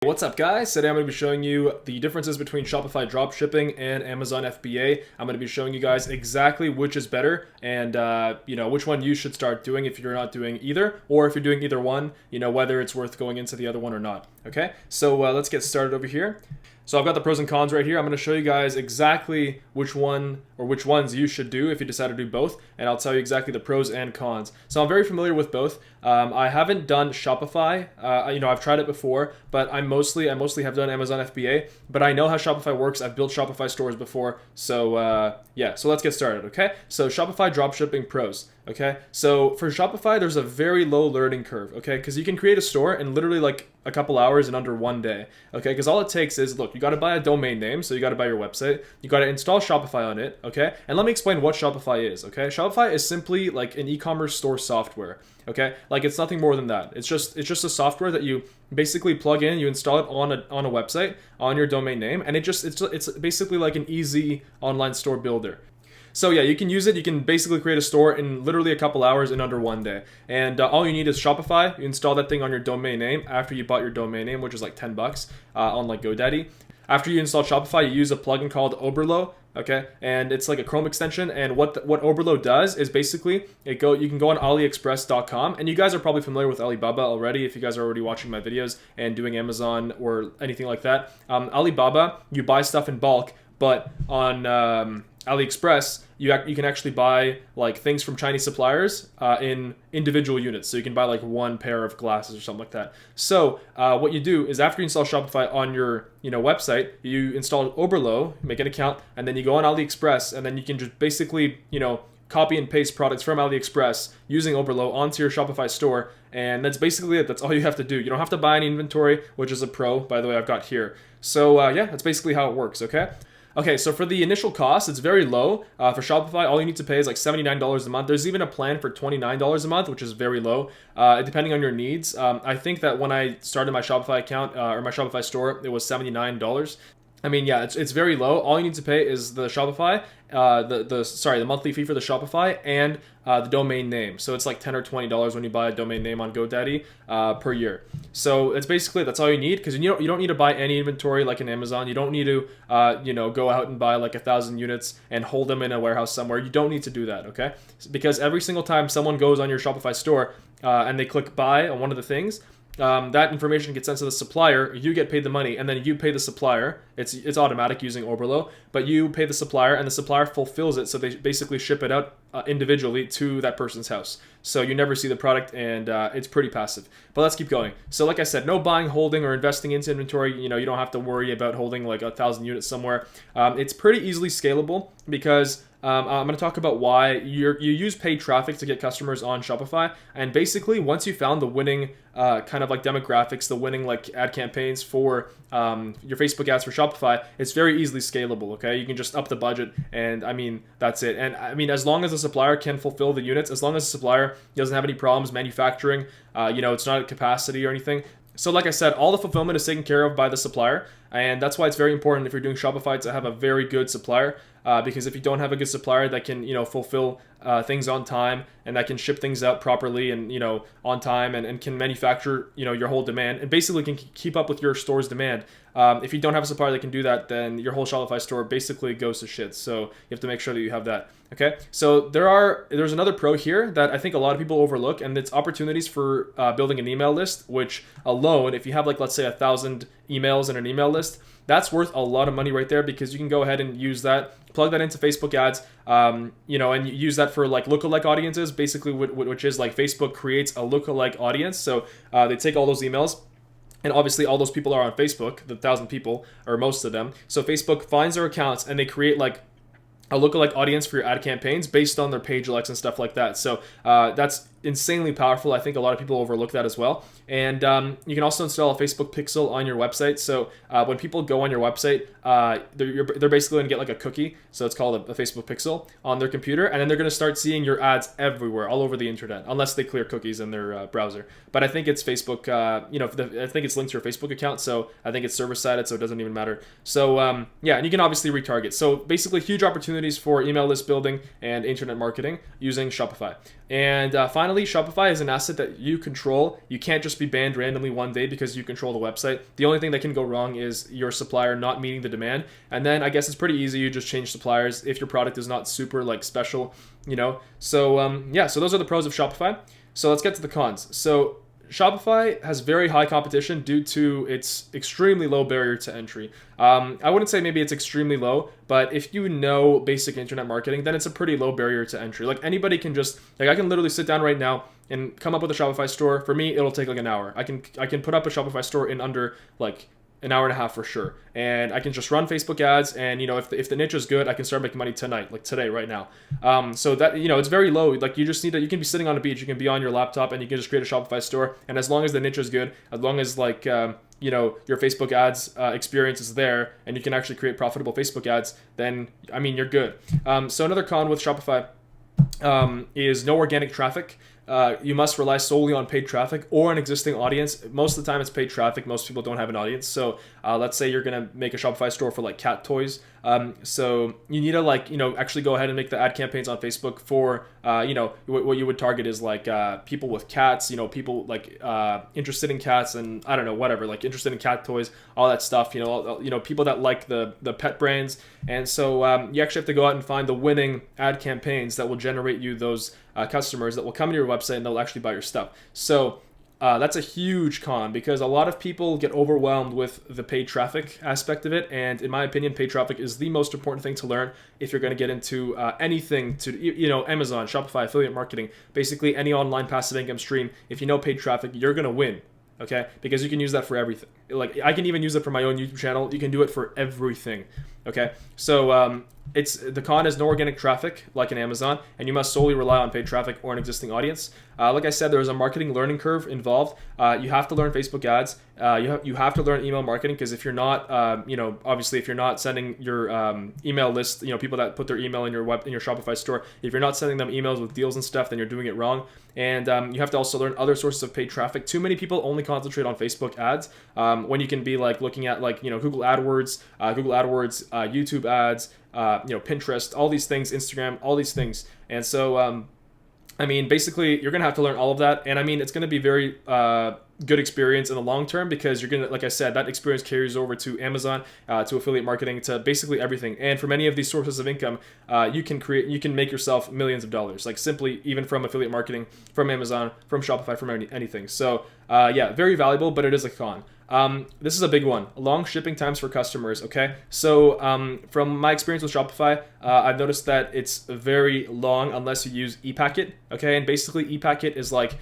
What's up guys? Today I'm going to be showing you the differences between Shopify Dropshipping and Amazon FBA. I'm going to be showing you guys exactly which is better and which one you should start doing if you're not doing either, or if you're doing either one, whether it's worth going into the other one or not. Okay, so let's get started over here. So I've got the pros and cons right here. I'm going to show you guys exactly which one or which ones you should do if you decide to do both, and I'll tell you exactly the pros and cons. So I'm very familiar with both. I haven't done Shopify. I've tried it before, but I mostly have done Amazon FBA. But I know how Shopify works. I've built Shopify stores before. So so let's get started. Okay. So Shopify dropshipping pros. Okay. So for Shopify, there's a very low learning curve. Okay, because you can create a store in literally like a couple hours in under one day. Okay, because all it takes is, look, you got to buy a domain name, so you got to buy your website. You got to install Shopify on it. Okay, and let me explain what Shopify is. Okay, Shopify is simply like an e-commerce store software. Okay, like it's nothing more than that. It's just a software that you basically plug in, you install it on a website on your domain name, and it's basically like an easy online store builder. So yeah, you can use it. You can basically create a store in literally a couple hours in under one day. And all you need is Shopify. You install that thing on your domain name after you bought your domain name, which is like $10 on like GoDaddy. After you install Shopify, you use a plugin called Oberlo. Okay, and it's like a Chrome extension. And what Oberlo does is basically you can go on AliExpress.com, and you guys are probably familiar with Alibaba already if you guys are already watching my videos and doing Amazon or anything like that. Alibaba, you buy stuff in bulk, but on AliExpress, you can actually buy like things from Chinese suppliers in individual units. So you can buy like one pair of glasses or something like that. So what you do is after you install Shopify on your website, you install Oberlo, make an account, and then you go on AliExpress, and then you can just basically copy and paste products from AliExpress using Oberlo onto your Shopify store, and that's basically it. That's all you have to do. You don't have to buy any inventory, which is a pro, by the way, I've got here. So yeah, that's basically how it works. Okay, so for the initial cost, it's very low. For Shopify, all you need to pay is like $79 a month. There's even a plan for $29 a month, which is very low, depending on your needs. I think that when I started my Shopify account or my Shopify store, it was $79. I mean, yeah, it's very low. All you need to pay is the Shopify, the monthly fee for the Shopify and the domain name. So it's like $10 or $20 when you buy a domain name on GoDaddy per year. So it's basically, that's all you need, because you don't need to buy any inventory like in Amazon. You don't need to go out and buy like 1,000 units and hold them in a warehouse somewhere. You don't need to do that, okay? Because every single time someone goes on your Shopify store and they click buy on one of the things, that information gets sent to the supplier, you get paid the money, and then you pay the supplier. It's automatic using Oberlo, but you pay the supplier, and the supplier fulfills it, so they basically ship it out individually to that person's house. So you never see the product, and it's pretty passive. But let's keep going. So like I said, no buying, holding, or investing into inventory. You don't have to worry about holding like 1,000 units somewhere. It's pretty easily scalable because I'm going to talk about why you use paid traffic to get customers on Shopify. And basically, once you found the winning kind of like demographics, the winning like ad campaigns for your Facebook ads for Shopify, it's very easily scalable. Okay, you can just up the budget, and I mean that's it. And I mean, as long as the supplier can fulfill the units, as long as the supplier doesn't have any problems manufacturing, it's not at capacity or anything. So like I said, all the fulfillment is taken care of by the supplier, and that's why it's very important if you're doing Shopify to have a very good supplier, because if you don't have a good supplier that can fulfill things on time and that can ship things out properly and on time and can manufacture your whole demand and basically can keep up with your store's demand, if you don't have a supplier that can do that, then your whole Shopify store basically goes to shit. So you have to make sure that you have that. Okay, so there's another pro here that I think a lot of people overlook, and it's opportunities for building an email list, which alone, if you have like, let's say 1,000 emails in an email list, that's worth a lot of money right there, because you can go ahead and use that, plug that into Facebook ads, and use that for like lookalike audiences, basically, which is like Facebook creates a lookalike audience. So they take all those emails, and obviously all those people are on Facebook, the 1,000 people, or most of them. So Facebook finds their accounts and they create like a lookalike audience for your ad campaigns based on their page likes and stuff like that. So that's insanely powerful. I think a lot of people overlook that as well. And you can also install a Facebook pixel on your website. So when people go on your website, they're basically going to get like a cookie. So it's called a Facebook pixel on their computer. And then they're going to start seeing your ads everywhere, all over the internet, unless they clear cookies in their browser. But I think it's Facebook, I think it's linked to your Facebook account. So I think it's server-sided, so it doesn't even matter. So yeah, and you can obviously retarget. So basically huge opportunities for email list building and internet marketing using Shopify. And finally, finally, Shopify is an asset that you control. You can't just be banned randomly one day because you control the website. The only thing that can go wrong is your supplier not meeting the demand. And then I guess it's pretty easy. You just change suppliers if your product is not super like special, you know? So yeah, so those are the pros of Shopify. So let's get to the cons. So Shopify has very high competition due to its extremely low barrier to entry. I wouldn't say maybe it's extremely low, but if you know basic internet marketing, then it's a pretty low barrier to entry. Like anybody can just, like I can literally sit down right now and come up with a Shopify store. For me, it'll take like an hour. I can put up a Shopify store in under like an hour and a half for sure. And I can just run Facebook ads, and you know, if the niche is good, I can start making money tonight, like today, right now. So that, you know, it's very low. Like you just need to, you can be sitting on a beach, you can be on your laptop, and you can just create a Shopify store. And as long as the niche is good, as long as like you know, your Facebook ads experience is there, and you can actually create profitable Facebook ads, then I mean, you're good. So another con with Shopify is no organic traffic. You must rely solely on paid traffic or an existing audience. Most of the time it's paid traffic. Most people don't have an audience. So let's say you're going to make a Shopify store for like cat toys. So you need to like, you know, actually go ahead and make the ad campaigns on Facebook for, you know, what you would target is like people with cats, you know, people like interested in cats and I don't know, whatever, like interested in cat toys, all that stuff, you know, people that like the pet brands. And so you actually have to go out and find the winning ad campaigns that will generate you those customers that will come to your website and they'll actually buy your stuff. So that's a huge con because a lot of people get overwhelmed with the paid traffic aspect of it. And in my opinion, paid traffic is the most important thing to learn if you're going to get into anything to, you know, Amazon, Shopify, affiliate marketing, basically any online passive income stream. If you know paid traffic, you're going to win. Okay, because you can use that for everything. Like I can even use it for my own YouTube channel. You can do it for everything. Okay, so it's the con is no organic traffic like in Amazon, and you must solely rely on paid traffic or an existing audience. Like I said, there's a marketing learning curve involved. You have to learn Facebook ads. You have to learn email marketing because if you're not, you know, obviously if you're not sending your email list, you know, people that put their email in your Shopify store, if you're not sending them emails with deals and stuff, then you're doing it wrong. And you have to also learn other sources of paid traffic. Too many people only concentrate on Facebook ads when you can be like looking at like, you know, Google AdWords, YouTube ads, you know, Pinterest, all these things, Instagram, all these things. And so, I mean, basically, you're going to have to learn all of that. And I mean, it's going to be very good experience in the long term because you're going to, like I said, that experience carries over to Amazon, to affiliate marketing, to basically everything. And for many of these sources of income, you can make yourself millions of dollars, like simply even from affiliate marketing, from Amazon, from Shopify, from anything. So yeah, very valuable, but it is a con. This is a big one. Long shipping times for customers, okay? So from my experience with Shopify, I've noticed that it's very long unless you use ePacket, okay? And basically ePacket is like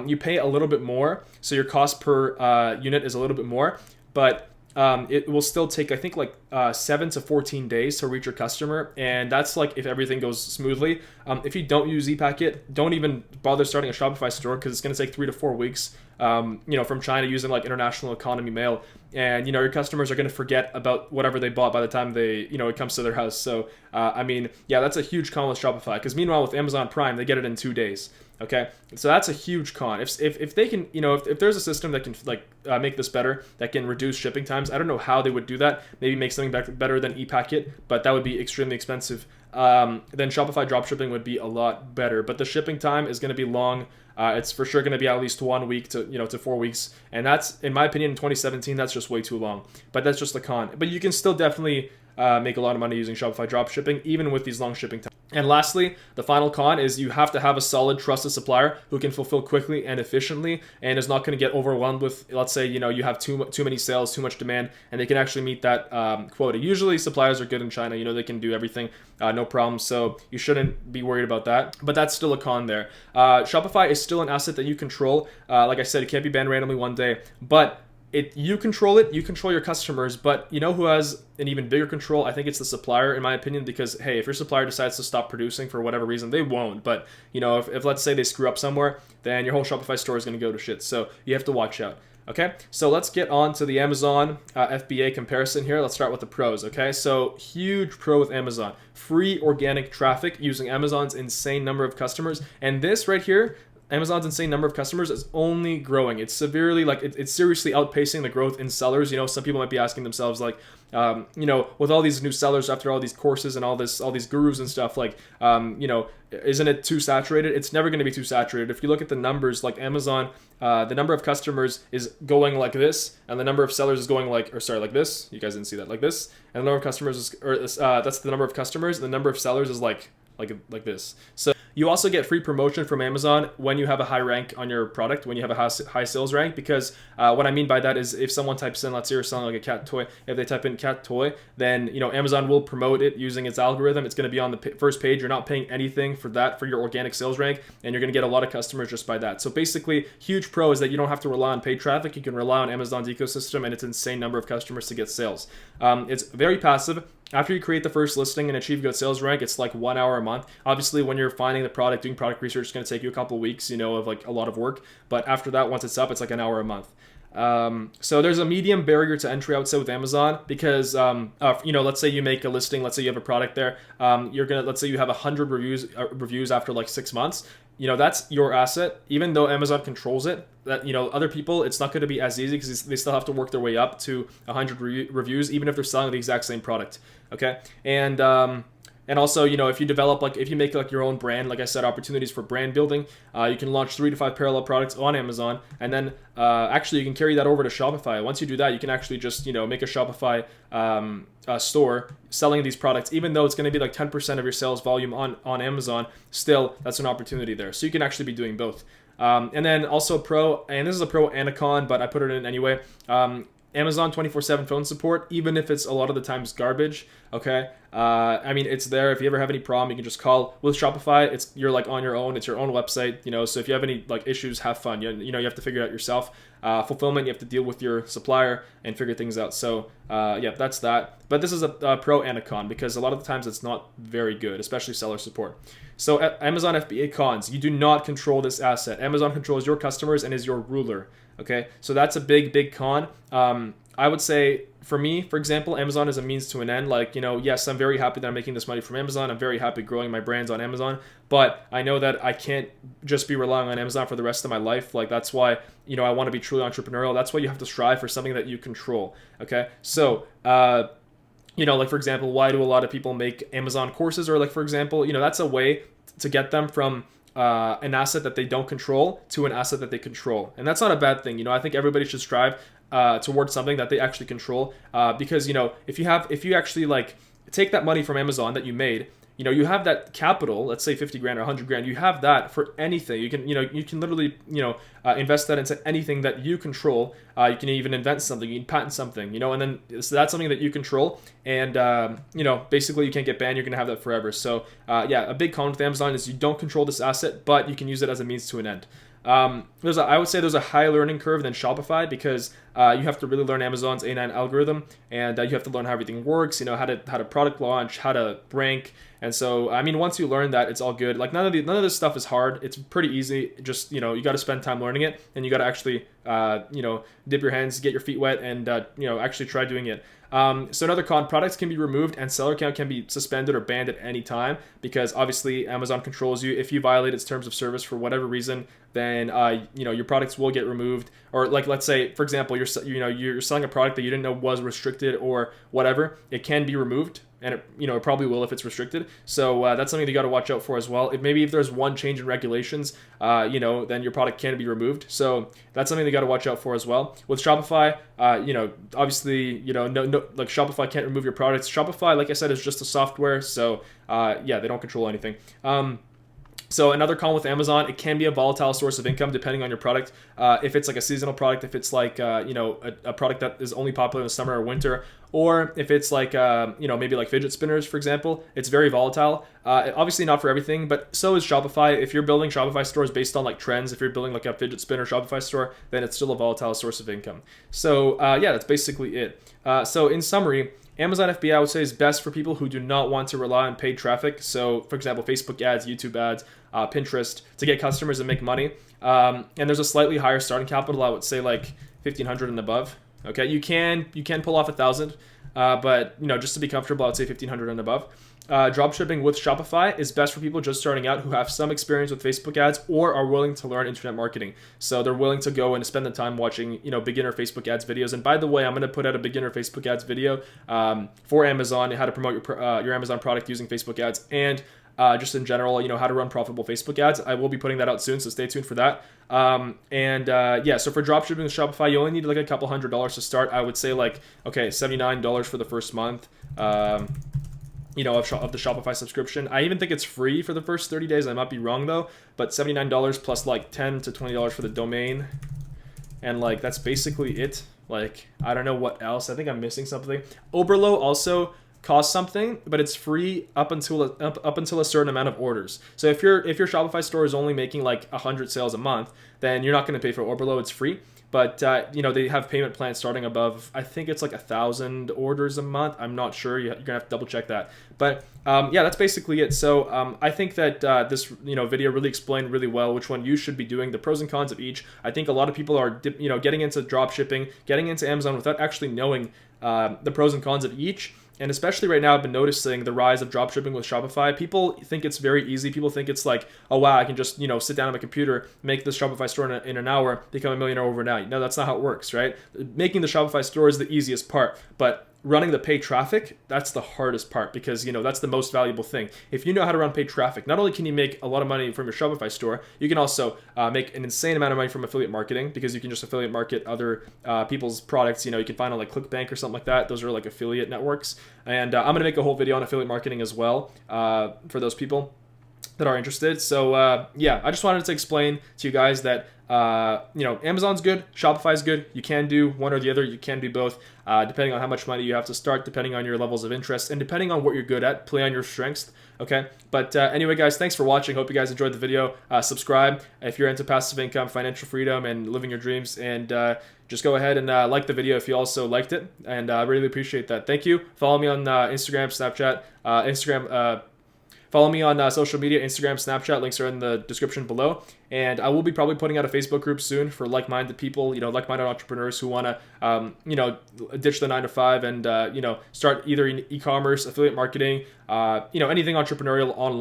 you pay a little bit more, so your cost per unit is a little bit more, but it will still take, I think, like 7 to 14 days to reach your customer, and that's like if everything goes smoothly. If you don't use ePacket, don't even bother starting a Shopify store because it's going to take 3 to 4 weeks, you know, from China using like international economy mail, and you know your customers are going to forget about whatever they bought by the time they, you know, it comes to their house. So I mean, yeah, that's a huge con with Shopify because meanwhile with Amazon Prime, they get it in 2 days. Okay, so that's a huge con. If they can, you know, if there's a system that can like make this better, that can reduce shipping times, I don't know how they would do that. Maybe make something better than ePacket, but that would be extremely expensive. Then Shopify dropshipping would be a lot better, but the shipping time is going to be long. It's for sure going to be at least 1 week to 4 weeks, and that's, in my opinion, in 2017, that's just way too long. But that's just the con. But you can still definitely make a lot of money using Shopify dropshipping, even with these long shipping times. And lastly, the final con is you have to have a solid, trusted supplier who can fulfill quickly and efficiently and is not going to get overwhelmed with, let's say, you know, you have too many sales, too much demand, and they can actually meet that quota. Usually suppliers are good in China. You know, they can do everything, no problem. So you shouldn't be worried about that. But that's still a con there. Shopify is still an asset that you control. Like I said, it can't be banned randomly one day. But you control it, you control your customers, but you know who has an even bigger control? I think it's the supplier, in my opinion, because hey, if your supplier decides to stop producing for whatever reason, they won't, but you know, if let's say they screw up somewhere, then your whole Shopify store is going to go to shit. So you have to watch out. Okay, so let's get on to the Amazon FBA comparison here. Let's start with the pros, okay? So huge pro with Amazon. Free organic traffic using Amazon's insane number of customers. And this right here, Amazon's insane number of customers is only growing. It's severely it's seriously outpacing the growth in sellers. Some people might be asking themselves like, with all these new sellers after all these courses and all these gurus and stuff, like, isn't it too saturated? It's never going to be too saturated. If you look at the numbers, like Amazon, the number of customers is going like this, and the number of sellers is going like this. You guys didn't see that, like this, and the number of customers is, that's the number of customers, and the number of sellers is like this. So you also get free promotion from Amazon when you have a high rank on your product, when you have a high sales rank, because what I mean by that is if someone types in, let's say you're selling like a cat toy, if they type in cat toy, then Amazon will promote it using its algorithm. It's going to be on the first page. You're not paying anything for that, for your organic sales rank, and you're going to get a lot of customers just by that. So basically, huge pro is that you don't have to rely on paid traffic. You can rely on Amazon's ecosystem and its insane number of customers to get sales. It's very passive. After you create the first listing and achieve good sales rank, it's like 1 hour a month. Obviously, when you're finding the product, doing product research, it's going to take you a couple of weeks, of like a lot of work. But after that, once it's up, it's like an hour a month. So there's a medium barrier to entry, I would say, with Amazon, because let's say you make a listing, let's say you have a product there, let's say you have 100 reviews after like 6 months. That's your asset. Even though Amazon controls it, that other people, it's not going to be as easy because they still have to work their way up to 100 reviews, even if they're selling the exact same product. Okay, and also, if you develop, like, if you make like your own brand, like I said, opportunities for brand building, you can launch 3 to 5 parallel products on Amazon, and then actually you can carry that over to Shopify. Once you do that, you can actually just make a Shopify store selling these products, even though it's going to be like 10% of your sales volume on Amazon. Still, that's an opportunity there. So you can actually be doing both. And then also pro, and this is a pro and a con, but I put it in anyway. Amazon 24/7 phone support, even if it's a lot of the times garbage. Okay, it's there. If you ever have any problem, you can just call. With Shopify, you're like on your own. It's your own website. So if you have any like issues, have fun. You have to figure it out yourself. Fulfillment, you have to deal with your supplier and figure things out. So that's that. But this is a pro and a con, because a lot of the times it's not very good, especially seller support. So Amazon FBA cons: you do not control this asset. Amazon controls your customers and is your ruler. Okay, so that's a big con. I would say, for me, for example, Amazon is a means to an end. Like, yes, I'm very happy that I'm making this money from Amazon. I'm very happy growing my brands on Amazon, but I know that I can't just be relying on Amazon for the rest of my life. Like, that's why, I want to be truly entrepreneurial. That's why you have to strive for something that you control. Okay, so, like, for example, why do a lot of people make Amazon courses? Or like, for example, that's a way to get them from an asset that they don't control to an asset that they control. And that's not a bad thing. I think everybody should strive towards something that they actually control, because if you actually like take that money from Amazon that you made, you have that capital, let's say 50 grand or 100 grand, you have that for anything. You can literally invest that into anything that you control. You can even invent something, you can patent something, and then so that's something that you control, and basically you can't get banned. You're gonna have that forever. So a big con with Amazon is you don't control this asset, but you can use it as a means to an end. I would say there's a higher learning curve than Shopify, because you have to really learn Amazon's A9 algorithm, and you have to learn how everything works, how to product launch, how to rank. And so, once you learn that, it's all good. Like, none of this stuff is hard. It's pretty easy. Just, you got to spend time learning it, and you got to actually, dip your hands, get your feet wet, and, actually try doing it. So another con: products can be removed and seller account can be suspended or banned at any time, because obviously Amazon controls you. If you violate its terms of service for whatever reason, then your products will get removed. Or like, let's say, for example, you're selling a product that you didn't know was restricted or whatever, it can be removed. And it probably will if it's restricted. So that's something that you got to watch out for as well. If there's one change in regulations, then your product can be removed. So that's something that you got to watch out for as well. With Shopify, obviously, no, like, Shopify can't remove your products. Shopify, like I said, is just a software. So they don't control anything. So another con with Amazon, it can be a volatile source of income depending on your product. If it's like a seasonal product, if it's like a product that is only popular in the summer or winter, or if it's like maybe like fidget spinners, for example, it's very volatile. Obviously not for everything, but so is Shopify. If you're building Shopify stores based on like trends, if you're building like a fidget spinner Shopify store, then it's still a volatile source of income. So that's basically it. So in summary, Amazon FBA, I would say, is best for people who do not want to rely on paid traffic. So, for example, Facebook ads, YouTube ads, Pinterest, to get customers and make money. And there's a slightly higher starting capital. I would say like 1,500 and above. Okay, you can pull off 1,000, but just to be comfortable, I would say 1,500 and above. dropshipping with Shopify is best for people just starting out who have some experience with Facebook ads or are willing to learn internet marketing. So they're willing to go and spend the time watching, beginner Facebook ads videos. And by the way, I'm going to put out a beginner Facebook ads video for Amazon, how to promote your Amazon product using Facebook ads, and just in general, how to run profitable Facebook ads. I will be putting that out soon, so stay tuned for that. So for dropshipping with Shopify, you only need like a couple $100s to start. I would say $79 for the first month. Of the Shopify subscription. I even think it's free for the first 30 days. I might be wrong though, but $79 plus like $10 to $20 for the domain. And that's basically it. I don't know what else. I think I'm missing something. Oberlo also costs something, but it's free up until a certain amount of orders. So if your Shopify store is only making 100 sales a month, then you're not going to pay for Oberlo. It's free. But, they have payment plans starting above, I think it's 1,000 orders a month. I'm not sure. You're going to have to double check that. But, that's basically it. So I think that this, video really explained really well which one you should be doing, the pros and cons of each. I think a lot of people are, getting into drop shipping, getting into Amazon without actually knowing the pros and cons of each. And especially right now, I've been noticing the rise of dropshipping with Shopify. People think it's very easy. People think it's oh wow, I can just sit down on my computer, make this Shopify store in an hour, become a millionaire overnight. No, that's not how it works, right? Making the Shopify store is the easiest part, but running the paid traffic, that's the hardest part, because that's the most valuable thing. If you know how to run paid traffic, not only can you make a lot of money from your Shopify store, you can also make an insane amount of money from affiliate marketing, because you can just affiliate market other people's products. You can find on ClickBank or something like that. Those are affiliate networks. And I'm going to make a whole video on affiliate marketing as well for those people that are interested. So I just wanted to explain to you guys that Amazon's good, Shopify's good. You can do one or the other. You can do both, depending on how much money you have to start, depending on your levels of interest, and depending on what you're good at. Play on your strengths. Okay. But anyway, guys, thanks for watching. Hope you guys enjoyed the video. Subscribe if you're into passive income, financial freedom, and living your dreams. And just go ahead and like the video if you also liked it. And I really appreciate that. Thank you. Follow me on Instagram, Snapchat, Follow me on social media, Instagram, Snapchat. Links are in the description below. And I will be probably putting out a Facebook group soon for like-minded people, like-minded entrepreneurs who want to, ditch the 9-to-5 and, start either in e-commerce, affiliate marketing, anything entrepreneurial online.